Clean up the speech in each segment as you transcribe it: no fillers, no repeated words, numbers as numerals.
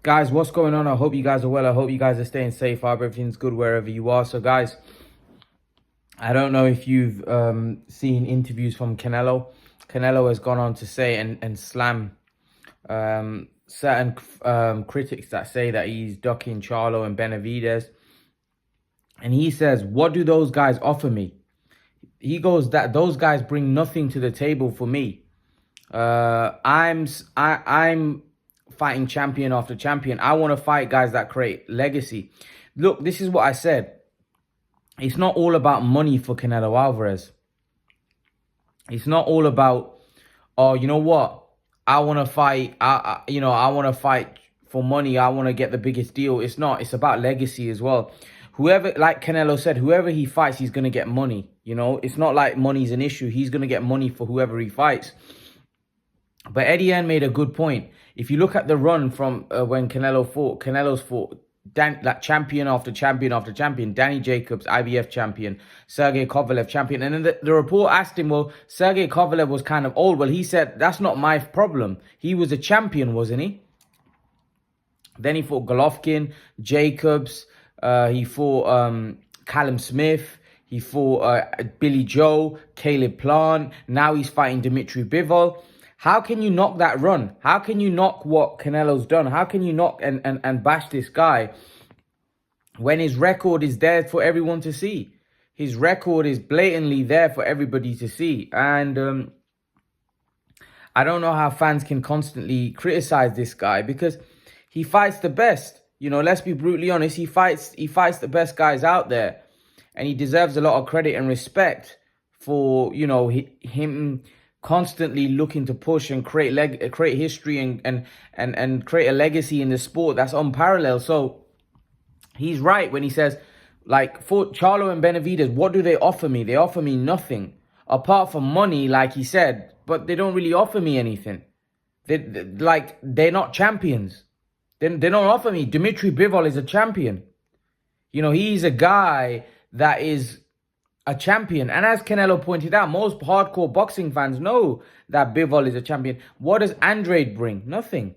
Guys, what's going on? I hope you guys are well. I hope you guys are staying safe. I hope everything's good wherever you are. So, guys, I don't know if you've seen interviews from Canelo. Canelo has gone on to say and slam certain critics that say that he's ducking Charlo and Benavidez. And he says, what do those guys offer me? He goes that those guys bring nothing to the table for me. I'm fighting champion after champion. I want to fight guys that create legacy. Look, this is what I said. It's not all about money for Canelo Alvarez. It's not all about, oh, you know what? I want to fight. I want to fight for money. I want to get the biggest deal. It's not. It's about legacy as well. Whoever, like Canelo said, whoever he fights, he's going to get money. You know, it's not like money's an issue. He's going to get money for whoever he fights. But Eddie Hearn made a good point. If you look at the run from when Canelo's fought like champion after champion after champion, Danny Jacobs, IBF champion, Sergey Kovalev champion. And then the report asked him, well, Sergey Kovalev was kind of old. Well, he said, that's not my problem. He was a champion, wasn't he? Then he fought Golovkin, Jacobs. He fought Callum Smith. He fought Billy Joe, Caleb Plant. Now he's fighting Dmitry Bivol. How can you knock that run? How can you knock what Canelo's done? How can you knock and bash this guy when his record is there for everyone to see? His record is blatantly there for everybody to see. And I don't know how fans can constantly criticize this guy because he fights the best. You know, let's be brutally honest. He fights the best guys out there. And he deserves a lot of credit and respect for, you know, him constantly looking to push and create history and create a legacy in the sport that's unparalleled. So he's right when he says, like, for Charlo and Benavidez, what do they offer me? They offer me nothing apart from money, like he said, but they don't really offer me anything. They're not champions. They don't offer me. Dmitry Bivol is a champion. You know, he's a guy that is a champion. And as Canelo pointed out, most hardcore boxing fans know that Bivol is a champion. What does Andrade bring? Nothing.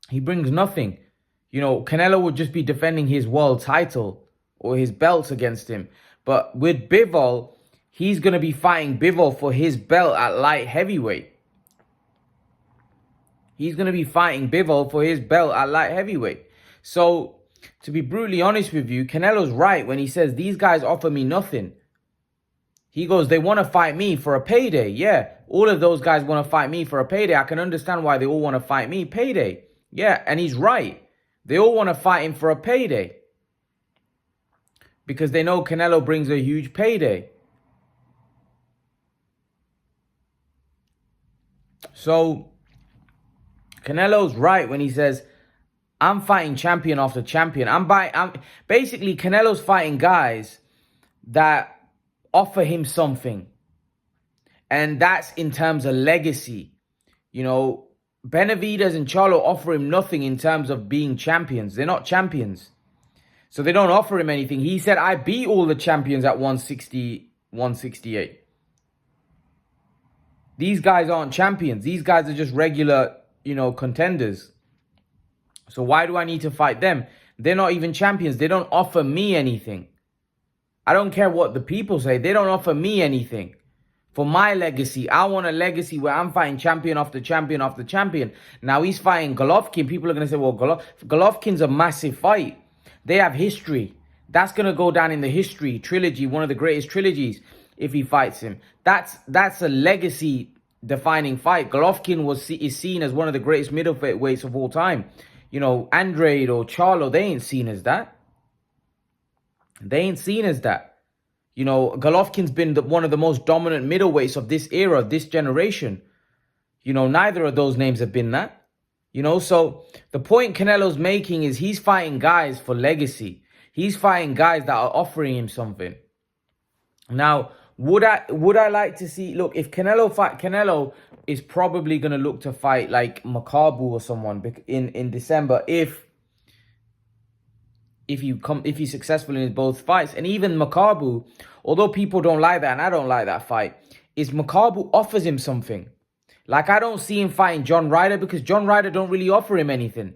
He brings nothing. You know, Canelo would just be defending his world title or his belts against him. But with Bivol, he's going to be fighting Bivol for his belt at light heavyweight. He's going to be fighting Bivol for his belt at light heavyweight. So, to be brutally honest with you, Canelo's right when he says, these guys offer me nothing. He goes, they want to fight me for a payday. Yeah, all of those guys want to fight me for a payday. I can understand why they all want to fight me. Payday. Yeah, and he's right. They all want to fight him for a payday. Because they know Canelo brings a huge payday. So, Canelo's right when he says, I'm fighting champion after champion. Basically, Canelo's fighting guys that offer him something. And that's in terms of legacy. You know, Benavidez and Charlo offer him nothing in terms of being champions. They're not champions. So they don't offer him anything. He said, I beat all the champions at 160, 168. These guys aren't champions. These guys are just regular, you know, contenders. So why do I need to fight them? They're not even champions. They don't offer me anything. I don't care what the people say. They don't offer me anything. For my legacy, I want a legacy where I'm fighting champion after champion after champion. Now he's fighting Golovkin. People are going to say, well, Golovkin's a massive fight. They have history. That's going to go down in the history trilogy, one of the greatest trilogies, if he fights him. That's a legacy defining fight. Golovkin is seen as one of the greatest middleweights of all time. You know, Andrade or Charlo, they ain't seen as that. They ain't seen as that. You know, Golovkin's been one of the most dominant middleweights of this era, this generation. You know, neither of those names have been that. You know, so the point Canelo's making is he's fighting guys for legacy. He's fighting guys that are offering him something. Now, would I like to see, look, if Canelo is probably going to look to fight like Makabu or someone in December if he's successful in his both fights. And even Makabu, although people don't like that and I don't like that fight, is Makabu offers him something. Like, I don't see him fighting John Ryder because John Ryder don't really offer him anything.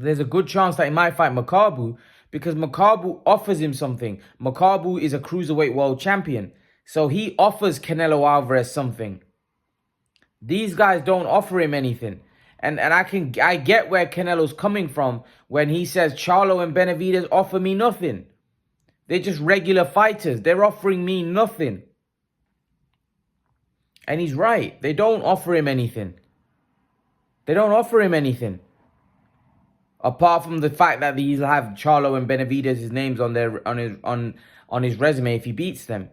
there's a good chance that he might fight Makabu because Makabu offers him something. Makabu is a cruiserweight world champion. So he offers Canelo Alvarez something. These guys don't offer him anything. And I get where Canelo's coming from when he says Charlo and Benavidez offer me nothing. They're just regular fighters. They're offering me nothing. And he's right. They don't offer him anything. They don't offer him anything. Apart from the fact that he'll have Charlo and Benavidez' names on his resume if he beats them.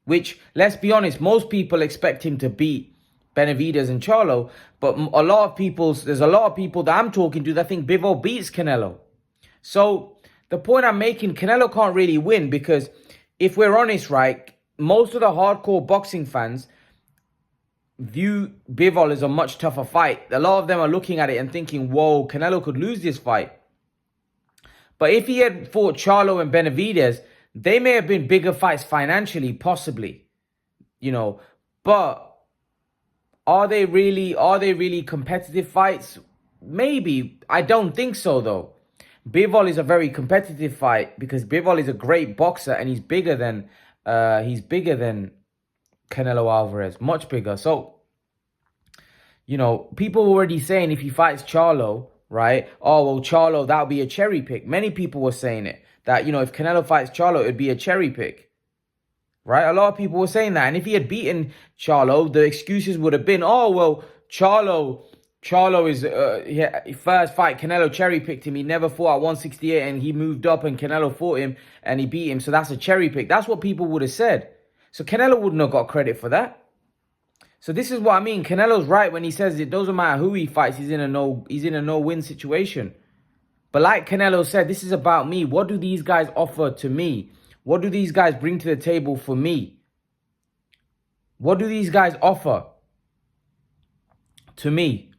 Which, let's be honest, most people expect him to beat Benavidez and Charlo. But there's a lot of people that I'm talking to that think Bivol beats Canelo. So the point I'm making, Canelo can't really win because if we're honest, right, most of the hardcore boxing fans view Bivol as a much tougher fight. A lot of them are looking at it and thinking, whoa, Canelo could lose this fight. But if he had fought Charlo and Benavidez, they may have been bigger fights financially, possibly. But are they really competitive fights? Maybe. I don't think so, though. Bivol is a very competitive fight because Bivol is a great boxer and he's bigger than Canelo Alvarez, much bigger. So, people were already saying if he fights Charlo, right? Oh, well, Charlo, that would be a cherry pick. Many people were saying it. That, if Canelo fights Charlo, it would be a cherry pick. Right? A lot of people were saying that. And if he had beaten Charlo, the excuses would have been, oh, well, Charlo is, first fight, Canelo cherry picked him. He never fought at 168 and he moved up and Canelo fought him and he beat him. So that's a cherry pick. That's what people would have said. So Canelo wouldn't have got credit for that. So this is what I mean. Canelo's right when he says it doesn't matter who he fights. He's in a no-win situation. But like Canelo said, this is about me. What do these guys offer to me? What do these guys bring to the table for me? What do these guys offer to me?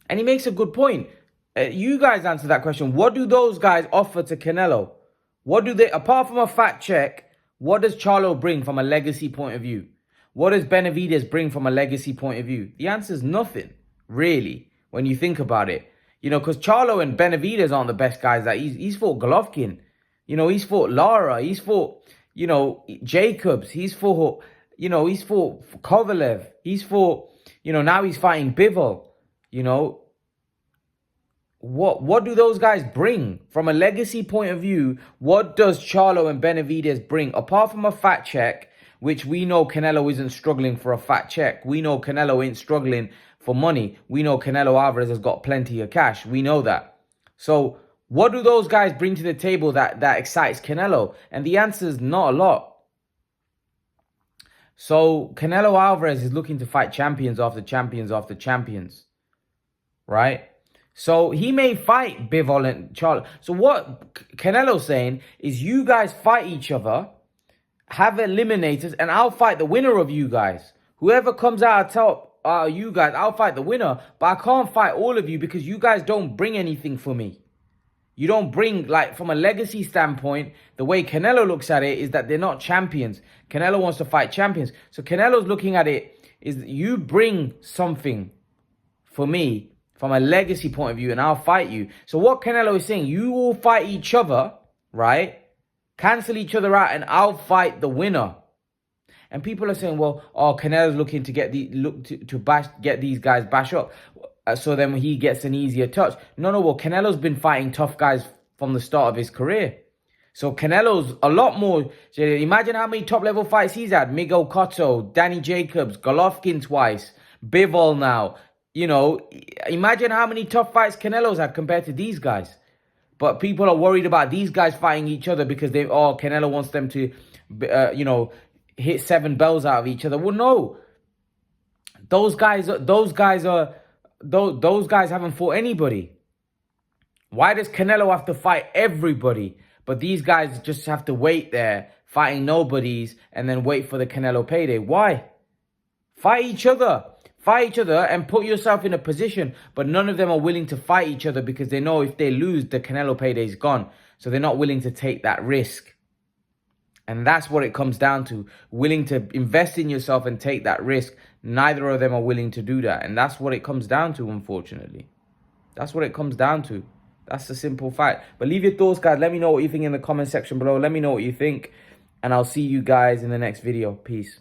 And he makes a good point. You guys answer that question. What do those guys offer to Canelo? What do they, apart from a fat check, what does Charlo bring from a legacy point of view? What does Benavidez bring from a legacy point of view? The answer is nothing, really, when you think about it. Because Charlo and Benavidez aren't the best guys that he's fought Golovkin. He's fought Lara. He's fought, Jacobs. He's fought Kovalev. He's fought, now he's fighting Bivol. What do those guys bring? From a legacy point of view, what does Charlo and Benavidez bring? Apart from a fat check, which we know Canelo isn't struggling for a fat check. We know Canelo ain't struggling for money. We know Canelo Alvarez has got plenty of cash. We know that. So what do those guys bring to the table that excites Canelo? And the answer is not a lot. So Canelo Alvarez is looking to fight champions after champions after champions. Right? So he may fight Bivol and Charlo. So what Canelo's saying is you guys fight each other, have eliminators, and I'll fight the winner of you guys. Whoever comes out top, you guys, I'll fight the winner. But I can't fight all of you because you guys don't bring anything for me. You don't bring, from a legacy standpoint, the way Canelo looks at it is that they're not champions. Canelo wants to fight champions. So Canelo's looking at it is you bring something for me from a legacy point of view and I'll fight you. So what Canelo is saying, you all fight each other, right? Cancel each other out and I'll fight the winner. And people are saying, well, Canelo's looking to get get these guys bash up. So then he gets an easier touch. No, well, Canelo's been fighting tough guys from the start of his career. So Canelo's a lot more. Imagine how many top-level fights he's had. Miguel Cotto, Danny Jacobs, Golovkin twice, Bivol now. Imagine how many tough fights Canelo's had compared to these guys. But people are worried about these guys fighting each other because Canelo wants them to, hit 7 bells out of each other. Well, no. Those guys haven't fought anybody. Why does Canelo have to fight everybody? But these guys just have to wait there, fighting nobodies, and then wait for the Canelo payday. Why? Fight each other. Fight each other and put yourself in a position. But none of them are willing to fight each other because they know if they lose, the Canelo payday is gone. So they're not willing to take that risk. And that's what it comes down to. Willing to invest in yourself and take that risk. Neither of them are willing to do that. And that's what it comes down to, unfortunately. That's what it comes down to. That's the simple fact. But leave your thoughts, guys. Let me know what you think in the comment section below. Let me know what you think. And I'll see you guys in the next video. Peace.